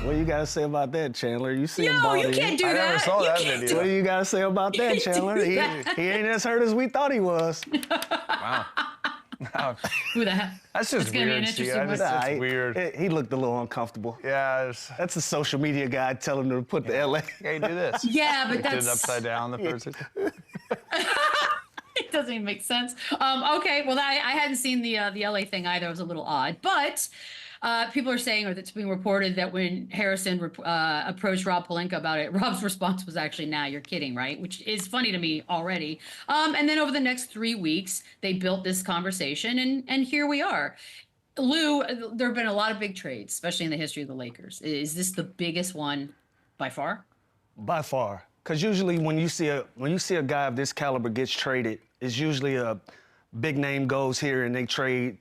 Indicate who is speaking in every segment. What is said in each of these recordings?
Speaker 1: What you gotta say about that, Chandler? You see him
Speaker 2: No, you
Speaker 1: balling.
Speaker 2: can't do that.
Speaker 3: I never saw
Speaker 2: You
Speaker 3: that
Speaker 2: can't
Speaker 3: video.
Speaker 1: What do you gotta say about that,
Speaker 2: can't
Speaker 1: Chandler?
Speaker 2: do
Speaker 1: He
Speaker 2: that.
Speaker 1: ain't as hurt as we thought he was.
Speaker 3: Wow. Wow.
Speaker 2: Who the heck?
Speaker 3: That's just
Speaker 2: It's gonna be an
Speaker 3: weird, Steve.
Speaker 2: interesting
Speaker 3: It's
Speaker 2: one.
Speaker 3: it's weird.
Speaker 1: He looked a little uncomfortable.
Speaker 3: Yeah,
Speaker 1: That's a social media guy telling him to put the LA.
Speaker 3: hey, do this.
Speaker 2: Yeah, but
Speaker 3: Did it
Speaker 2: that's
Speaker 3: upside down the first.
Speaker 2: it doesn't even make sense. Okay, well, I hadn't seen the LA thing either. It was a little odd, but people are saying, or it's being reported, that when Harrison approached Rob Pelinka about it, Rob's response was actually, "Nah, you're kidding," right? Which is funny to me already. And then over the next 3 weeks, they built this conversation, and here we are. Lou, there have been a lot of big trades, especially in the history of the Lakers. Is this the biggest one by far?
Speaker 1: By far. Because usually when you see a guy of this caliber gets traded, it's usually a big name goes here and they trade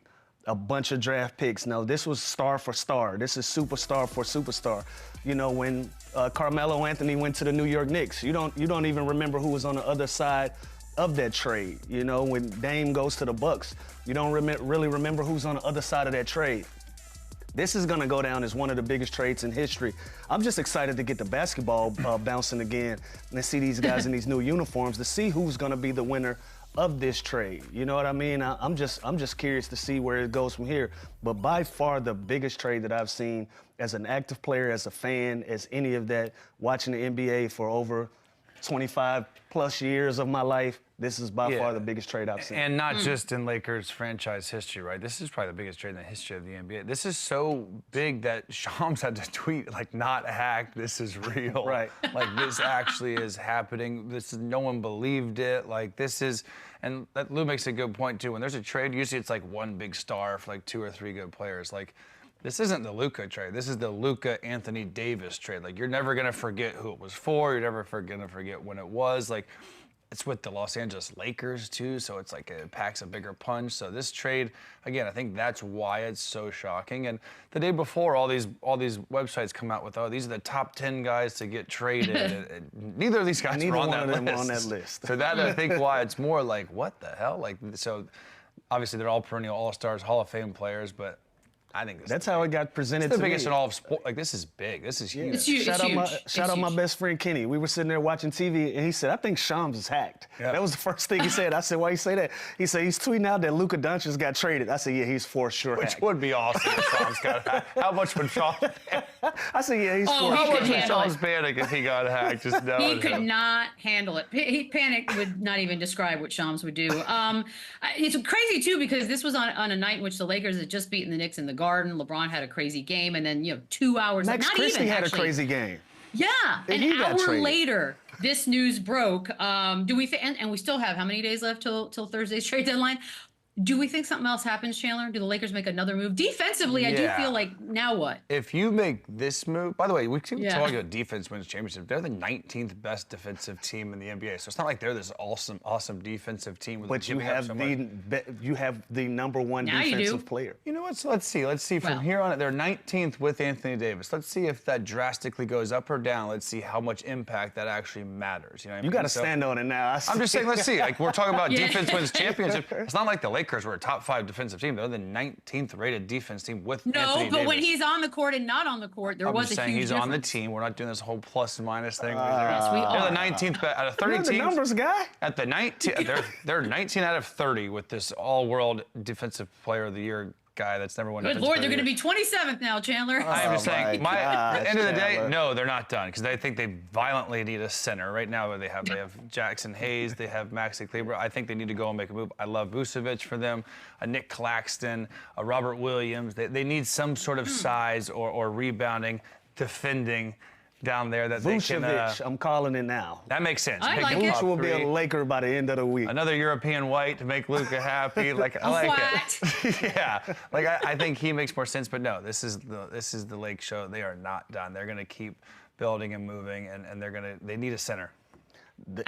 Speaker 1: a bunch of draft picks. No, this was star for star. This is superstar for superstar. You know, when Carmelo Anthony went to the New York Knicks, you don't even remember who was on the other side of that trade. You know, when Dame goes to the Bucks, you don't really remember who's on the other side of that trade. This is going to go down as one of the biggest trades in history. I'm just excited to get the basketball bouncing again and see these guys in these new uniforms to see who's going to be the winner of this trade. You know what I mean? I'm just curious to see where it goes from here. But by far the biggest trade that I've seen as an active player, as a fan, as any of that, watching the NBA for over 25 plus years of my life, this is by far the biggest trade I've seen.
Speaker 3: And not just in Lakers franchise history, right? This is probably the biggest trade in the history of the NBA. This is so big that Shams had to tweet, like, not hacked, this is real.
Speaker 1: Right.
Speaker 3: Like, this actually is happening. No one believed it. Like, this is, and Lou makes a good point, too. When there's a trade, usually it's like one big star for like 2 or 3 good players. Like, this isn't the Luka trade. This is the Luka Anthony Davis trade. Like, you're never going to forget who it was for. You're never going to forget when it was. Like, it's with the Los Angeles Lakers, too, so it's like it packs a bigger punch. So this trade, again, I think that's why it's so shocking. And the day before, all these websites come out with, oh, these are the top 10 guys to get traded. and neither of these guys
Speaker 1: Neither
Speaker 3: were on
Speaker 1: one
Speaker 3: that
Speaker 1: of them
Speaker 3: list.
Speaker 1: on that list.
Speaker 3: So that, I think, why it's more like, what the hell? Like, so obviously they're all perennial All-Stars, Hall of Fame players, but I think
Speaker 1: That's how it got presented
Speaker 3: it's
Speaker 1: to
Speaker 3: the biggest
Speaker 1: me.
Speaker 3: in all of sport. Like, this is big. This is huge.
Speaker 2: It's huge.
Speaker 1: Shout out my best friend Kenny. We were sitting there watching TV, and he said, "I think Shams is hacked."
Speaker 3: Yeah.
Speaker 1: That was the first thing he said. I said, "Why you say that?" He said, "He's tweeting out that Luka Doncic got traded." I said, "Yeah, he's for sure
Speaker 3: Which
Speaker 1: hacked."
Speaker 3: would be awesome if Shams got hacked. How much would Shams
Speaker 1: I said, "Yeah, he's for
Speaker 2: he
Speaker 3: How
Speaker 1: sure."
Speaker 2: could
Speaker 3: much would
Speaker 2: handle
Speaker 3: Shams
Speaker 2: it.
Speaker 3: panic if he got hacked? Just know
Speaker 2: He could not handle it. Panic would not even describe what Shams would do. It's crazy, too, because this was on a night in which the Lakers had just beaten the Knicks in the Garden. LeBron had a crazy game, and then, 2 hours.
Speaker 1: Max
Speaker 2: not
Speaker 1: Christie
Speaker 2: even,
Speaker 1: had
Speaker 2: actually.
Speaker 1: a crazy game.
Speaker 2: Yeah,
Speaker 1: And
Speaker 2: an
Speaker 1: he got
Speaker 2: hour
Speaker 1: traded.
Speaker 2: later, this news broke. Do we think? And we still have how many days left till Thursday's trade deadline? Do we think something else happens, Chandler? Do the Lakers make another move? Defensively, I do
Speaker 3: Yeah.
Speaker 2: feel like, now what?
Speaker 3: If you make this move, by the way, we keep
Speaker 2: Yeah.
Speaker 3: talking about defense wins championship. They're the 19th best defensive team in the NBA. So it's not like they're this awesome defensive team. With
Speaker 1: But you
Speaker 3: giving up
Speaker 1: have
Speaker 3: so much.
Speaker 1: you have the number one
Speaker 2: Now you do.
Speaker 1: defensive player.
Speaker 3: You know what? So let's see. From
Speaker 2: Well.
Speaker 3: here on, they're 19th with Anthony Davis. Let's see if that drastically goes up or down. Let's see how much impact that actually matters. You know what I
Speaker 1: You
Speaker 3: mean?
Speaker 1: got to stand on it now.
Speaker 3: I'm just saying, let's see. Like, we're talking about
Speaker 2: Yeah.
Speaker 3: defense wins championship. It's not like the Lakers were a top 5 defensive team. They're the 19th rated defense team with
Speaker 2: No,
Speaker 3: Anthony
Speaker 2: but
Speaker 3: Davis.
Speaker 2: when he's on the court and not on the court, there
Speaker 3: I'm
Speaker 2: was
Speaker 3: just
Speaker 2: a
Speaker 3: saying
Speaker 2: huge
Speaker 3: he's
Speaker 2: difference.
Speaker 3: on the team. We're not doing this whole plus and minus thing.
Speaker 2: Yes, we
Speaker 3: They're
Speaker 2: are.
Speaker 3: the 19th out of 30
Speaker 1: You're the
Speaker 3: teams.
Speaker 1: numbers guy.
Speaker 3: At the 19, they're 19 out of 30 with this all-world defensive player of the year guy that's never won.
Speaker 2: Good
Speaker 3: Defensive
Speaker 2: Lord,
Speaker 3: Player
Speaker 2: they're
Speaker 3: of
Speaker 2: going
Speaker 3: the
Speaker 2: to be 27th now, Chandler.
Speaker 3: I'm just
Speaker 1: Oh
Speaker 3: saying,
Speaker 1: my
Speaker 3: at the
Speaker 1: gosh,
Speaker 3: end of the day,
Speaker 1: Chandler.
Speaker 3: no, they're not done because I think they violently need a center. Right now, they have Jackson Hayes, they have Maxi Kleber. I think they need to go and make a move. I love Vucevic for them, a Nick Claxton, a Robert Williams. They need some sort of size or rebounding, defending down there that they can.
Speaker 1: Vucevic, I'm calling it now.
Speaker 3: That makes sense.
Speaker 2: I
Speaker 3: Pick
Speaker 2: like
Speaker 3: him
Speaker 2: it.
Speaker 3: top
Speaker 1: Vuce will be a
Speaker 3: 3.
Speaker 1: Laker by the end of the week.
Speaker 3: Another European white to make Luka happy. Like, I like it. Yeah, like I think he makes more sense. But no, this is the Lake show. They are not done. They're gonna keep building and moving, and they need a center.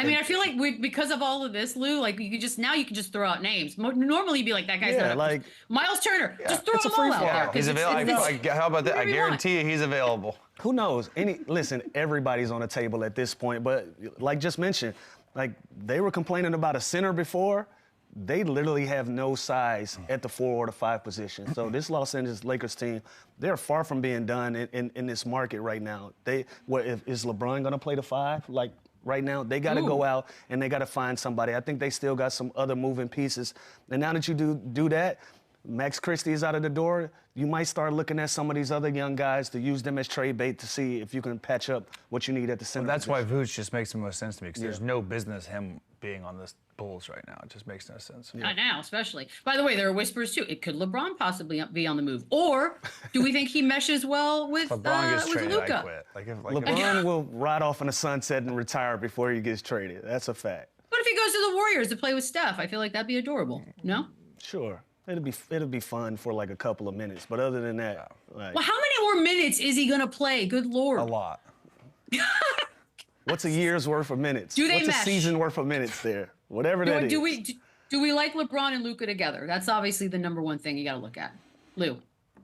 Speaker 2: I mean, I feel like because of all of this, Lou, like you can just throw out names. Normally, you'd be like, that guy's not.
Speaker 1: like
Speaker 2: Miles Turner. Just throw
Speaker 1: it's a
Speaker 2: them all
Speaker 1: free
Speaker 2: out
Speaker 1: fall.
Speaker 2: there. 'cause
Speaker 3: He's available. How about that? I
Speaker 2: whatever you want.
Speaker 3: guarantee you he's available.
Speaker 1: who knows? Listen, everybody's on the table at this point. But like just mentioned, like they were complaining about a center before. they literally have no size at the 4 or the 5 position. So this Los Angeles Lakers team, they're far from being done in this market right now. Is LeBron going to play the 5? Like right now, they got to go out and they got to find somebody. I think they still got some other moving pieces. And now that you do that, Max Christie is out of the door. You might start looking at some of these other young guys to use them as trade bait to see if you can patch up what you need at the center.
Speaker 3: Well, that's why Vooch just makes the most sense to me, because there's no business him being on the Bulls right now. It just makes no sense.
Speaker 2: Not now, especially. By the way, there are whispers too. It could LeBron possibly be on the move, or do we think he meshes well with
Speaker 3: LeBron gets traded,
Speaker 2: Luka?
Speaker 3: I quit.
Speaker 1: LeBron will ride off in the sunset and retire before he gets traded. That's a fact.
Speaker 2: What if he goes to the Warriors to play with Steph? I feel like that'd be adorable. No?
Speaker 1: Sure. It'll be fun for like a couple of minutes, but other than that, like,
Speaker 2: Well, how many more minutes is he gonna play? Good Lord.
Speaker 3: A lot.
Speaker 1: what's a year's worth of minutes?
Speaker 2: Do they
Speaker 1: what's
Speaker 2: mesh?
Speaker 1: a season worth of minutes there? Whatever that is.
Speaker 2: Do we like LeBron and Luka together? That's obviously the number one thing you got to look at. Lou,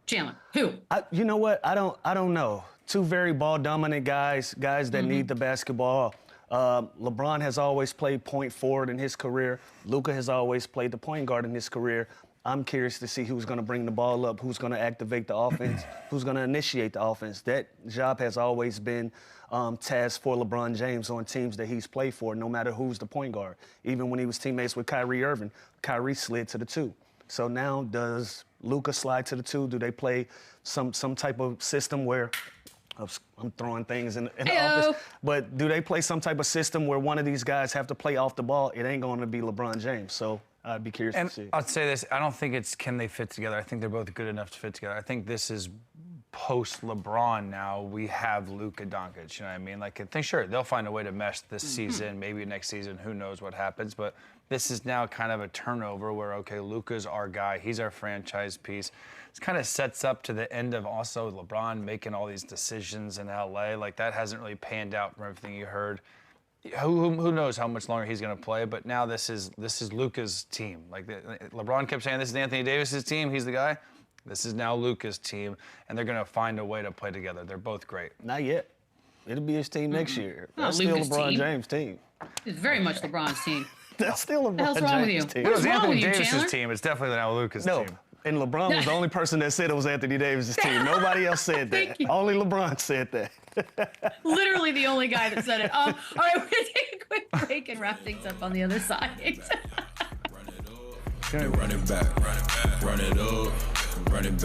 Speaker 2: Chandler, who?
Speaker 1: You know what? I don't know. Two very ball dominant guys that need the basketball. LeBron has always played point forward in his career. Luka has always played the point guard in his career. I'm curious to see who's going to bring the ball up, who's going to activate the offense, who's going to initiate the offense. That job has always been tasked for LeBron James on teams that he's played for, no matter who's the point guard. Even when he was teammates with Kyrie Irving, Kyrie slid to the 2. So now does Luka slide to the 2? Do they play some type of system where I'm throwing things in the office. But do they play some type of system where one of these guys have to play off the ball? It ain't going to be LeBron James. So I'd be curious to see.
Speaker 3: I'll say this. I don't think it's can they fit together. I think they're both good enough to fit together. I think this is post-LeBron now. We have Luka, Doncic. You know what I mean? Like, I think, sure, they'll find a way to mesh this season, maybe next season. Who knows what happens. But this is now kind of a turnover where, okay, Luka's our guy. He's our franchise piece. It kind of sets up to the end of also LeBron making all these decisions in LA. Like, that hasn't really panned out from everything you heard. Who knows how much longer he's going to play? But now this is Luka's team. Like, LeBron kept saying, this is Anthony Davis's team. He's the guy. This is now Luka's team, and they're going to find a way to play together. They're both great.
Speaker 1: Not yet. It'll be his team next year.
Speaker 2: Not
Speaker 1: That's still
Speaker 2: Luka's
Speaker 1: LeBron
Speaker 2: team.
Speaker 1: James' team.
Speaker 2: It's very much LeBron's team.
Speaker 1: That's still
Speaker 2: What the hell's
Speaker 1: LeBron
Speaker 2: wrong with
Speaker 1: James'
Speaker 2: you?
Speaker 1: team.
Speaker 2: What
Speaker 3: It
Speaker 2: is
Speaker 3: was
Speaker 2: wrong
Speaker 3: Anthony
Speaker 2: with you,
Speaker 3: Davis's
Speaker 2: Chandler?
Speaker 3: team. It's definitely now Luka's
Speaker 1: No.
Speaker 3: team.
Speaker 1: And LeBron was the only person that said it was Anthony Davis' team. Nobody else said that.
Speaker 2: Thank you.
Speaker 1: Only LeBron said that.
Speaker 2: Literally the only guy that said it. All right, we're going to take a quick break and wrap things up on the other side.
Speaker 4: Run it back, run it up, run it back.